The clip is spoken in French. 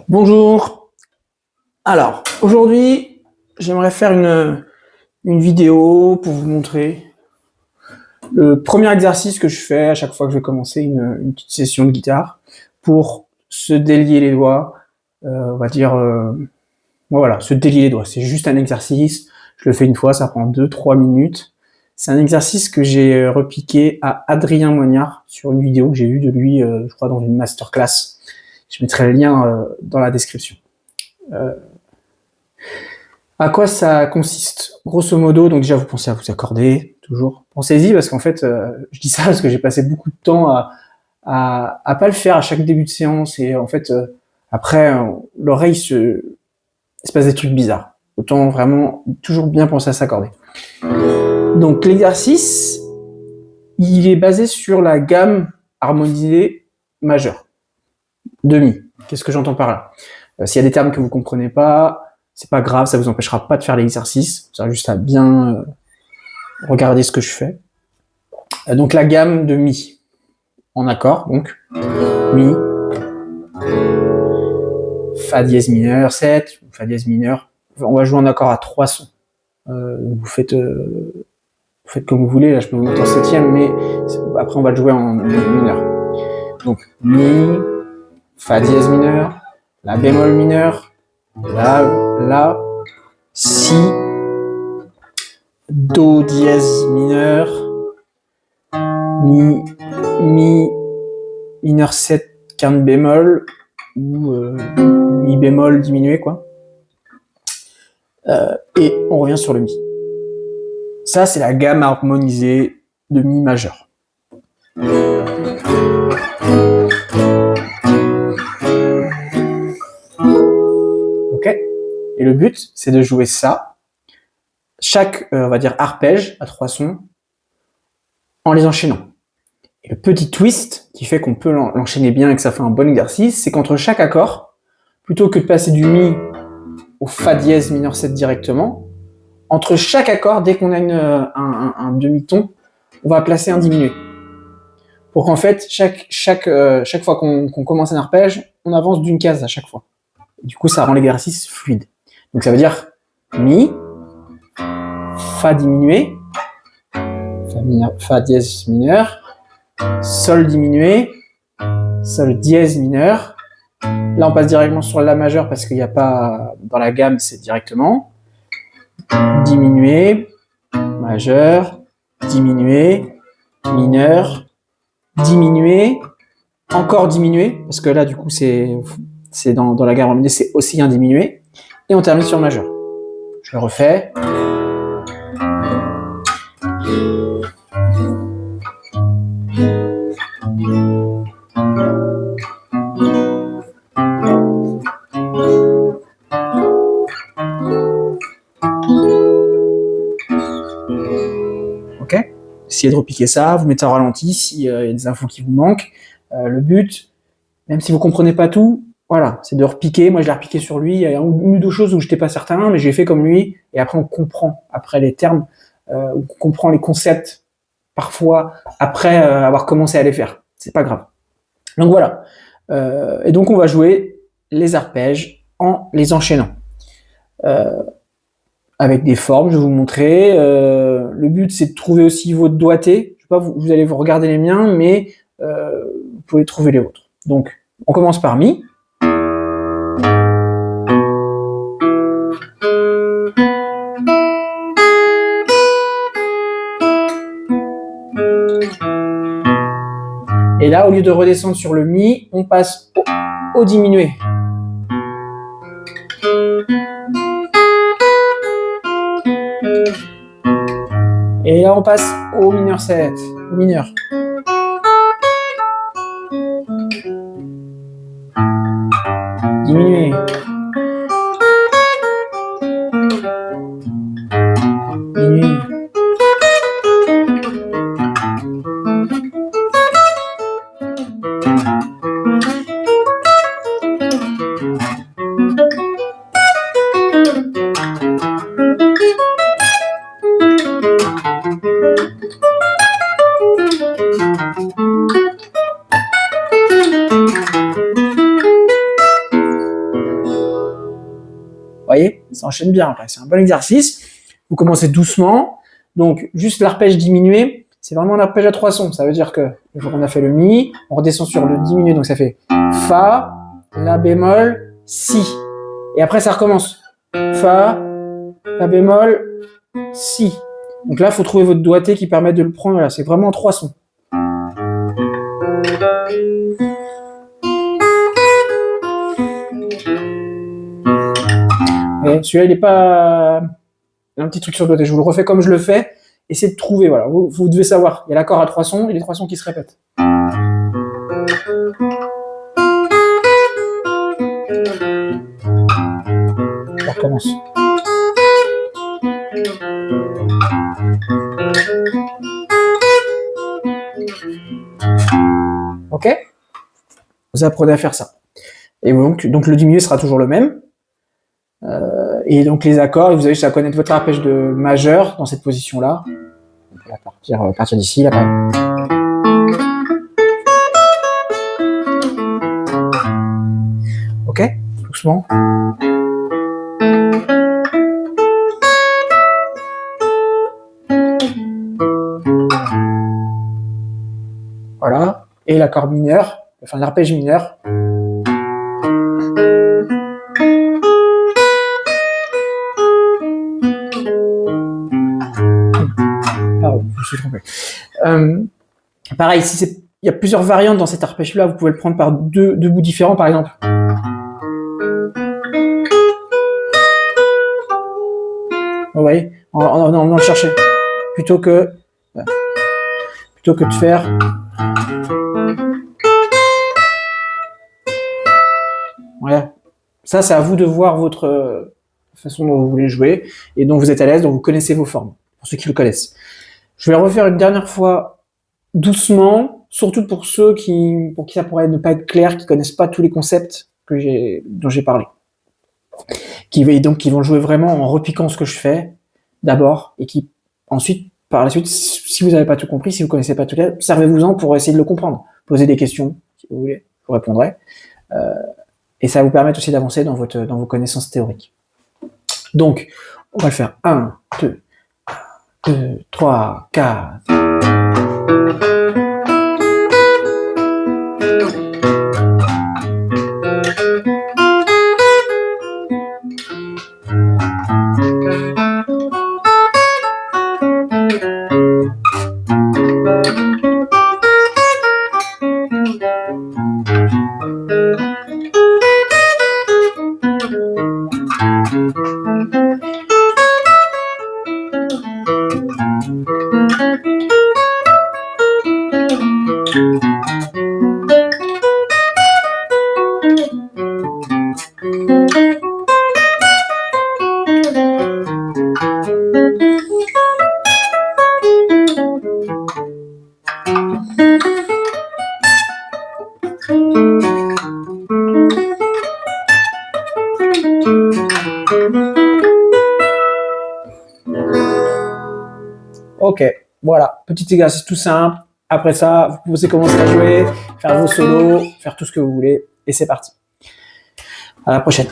Bonjour. Alors, aujourd'hui, j'aimerais faire une vidéo pour vous montrer le premier exercice que je fais à chaque fois que je vais commencer une petite session de guitare pour se délier les doigts, on va dire, voilà, se délier les doigts. C'est juste un exercice, je le fais une fois, ça prend 2-3 minutes. C'est un exercice que j'ai repiqué à Adrien Moignard sur une vidéo que j'ai vue de lui, je crois, dans une masterclass. Je mettrai le lien dans la description. À quoi ça consiste? Grosso modo, donc déjà vous pensez à vous accorder, toujours. Pensez-y parce qu'en fait, je dis ça parce que j'ai passé beaucoup de temps à pas le faire à chaque début de séance et en fait, après, l'oreille il se passe des trucs bizarres. Autant vraiment toujours bien penser à s'accorder. Donc l'exercice, il est basé sur la gamme harmonisée majeure. Demi. Qu'est-ce que j'entends par là? S'il y a des termes que vous comprenez pas, c'est pas grave, ça vous empêchera pas de faire l'exercice. Ça juste à bien regarder ce que je fais. Donc la gamme de mi en accord, donc mi, fa dièse mineur 7, fa dièse mineur. On va jouer en accord à 3 sons. Vous faites comme vous voulez. Là, je peux vous mettre en septième, mais après on va le jouer en mineur. Donc mi, fa dièse mineur, la bémol mineur, la, si, do dièse mineur, mi mineur 7 quinte bémol ou mi bémol diminué quoi. Et on revient sur le mi. Ça c'est la gamme harmonisée de mi majeur. Ok. Et le but c'est de jouer ça. Chaque, on va dire, arpège à 3 sons en les enchaînant. Et le petit twist qui fait qu'on peut l'enchaîner bien et que ça fait un bon exercice, c'est qu'entre chaque accord, plutôt que de passer du mi au fa dièse mineur 7 directement, entre chaque accord, dès qu'on a un demi-ton, on va placer un diminué. Pour qu'en fait, chaque fois qu'on commence un arpège, on avance d'une case à chaque fois. Et du coup, ça rend l'exercice fluide. Donc ça veut dire mi, fa diminué, fa dièse mineur, sol diminué, sol dièse mineur. Là, on passe directement sur la majeure parce qu'il n'y a pas dans la gamme, c'est directement diminué, majeur, diminué, mineur, diminué, encore diminué parce que là, du coup, c'est dans la gamme harmonisée, c'est aussi un diminué, et on termine sur majeur. Je le refais. Ok. Essayez de repiquer ça, vous mettez en ralenti s'il y a des infos qui vous manquent. Le but, même si vous comprenez pas tout, voilà, c'est de repiquer. Moi, je l'ai repiqué sur lui. Il y a une ou deux choses où j'étais pas certain, mais j'ai fait comme lui. Et après, on comprend après les termes, on comprend les concepts parfois après avoir commencé à les faire. C'est pas grave. Donc voilà. Et donc on va jouer les arpèges en les enchaînant. Avec des formes, je vais vous montrer. Le but, c'est de trouver aussi votre doigté. Je sais pas, vous allez vous regarder les miens, mais vous pouvez trouver les vôtres. Donc, on commence par mi. Et là, au lieu de redescendre sur le mi, on passe au diminué. Et là, on passe au mineur 7, au mineur. Diminué. Diminué. ça enchaîne bien. Après. C'est un bon exercice. Vous commencez doucement. Donc, juste l'arpège diminué, c'est vraiment un arpège à 3 sons. Ça veut dire que, une fois qu'on a fait le mi, on redescend sur le diminué. Donc, ça fait fa, la bémol, si. Et après, ça recommence. Fa, la bémol, si. Donc là, il faut trouver votre doigté qui permet de le prendre. Voilà, c'est vraiment 3 sons. Et celui-là, il n'est pas... Il y a un petit truc sur le doigté. Je vous le refais comme je le fais. Essayez de trouver. Voilà. Vous devez savoir. Il y a l'accord à 3 sons et les 3 sons qui se répètent. On recommence. Ok? Vous apprenez à faire ça. Et donc le diminué sera toujours le même. Et donc les accords, vous avez juste à connaître votre arpège de majeur dans cette position-là. On va partir d'ici, là. Ok? Doucement. Voilà. Et l'accord mineur, enfin l'arpège mineur. Pardon, je me suis trompé. Pareil, il y a plusieurs variantes dans cet arpège-là, vous pouvez le prendre par deux bouts différents, par exemple. Vous voyez, en le chercher. Plutôt que de faire... Voilà. Ça, c'est à vous de voir votre façon dont vous voulez jouer et dont vous êtes à l'aise, dont vous connaissez vos formes, pour ceux qui le connaissent. Je vais le refaire une dernière fois doucement, surtout pour ceux pour qui ça pourrait ne pas être clair, qui connaissent pas tous les concepts dont j'ai parlé. Qui vont jouer vraiment en repiquant ce que je fais d'abord et qui ensuite, par la suite, si vous n'avez pas tout compris, si vous connaissez pas tout ça, servez-vous-en pour essayer de le comprendre. Posez des questions, si vous voulez, je vous répondrai. Et ça va vous permettre aussi d'avancer dans vos connaissances théoriques. Donc, on va le faire 1, 2, 3, 4. Ok, voilà, petit exercice tout simple. Après ça, vous pouvez commencer à jouer, faire vos solos, faire tout ce que vous voulez, et c'est parti. À la prochaine.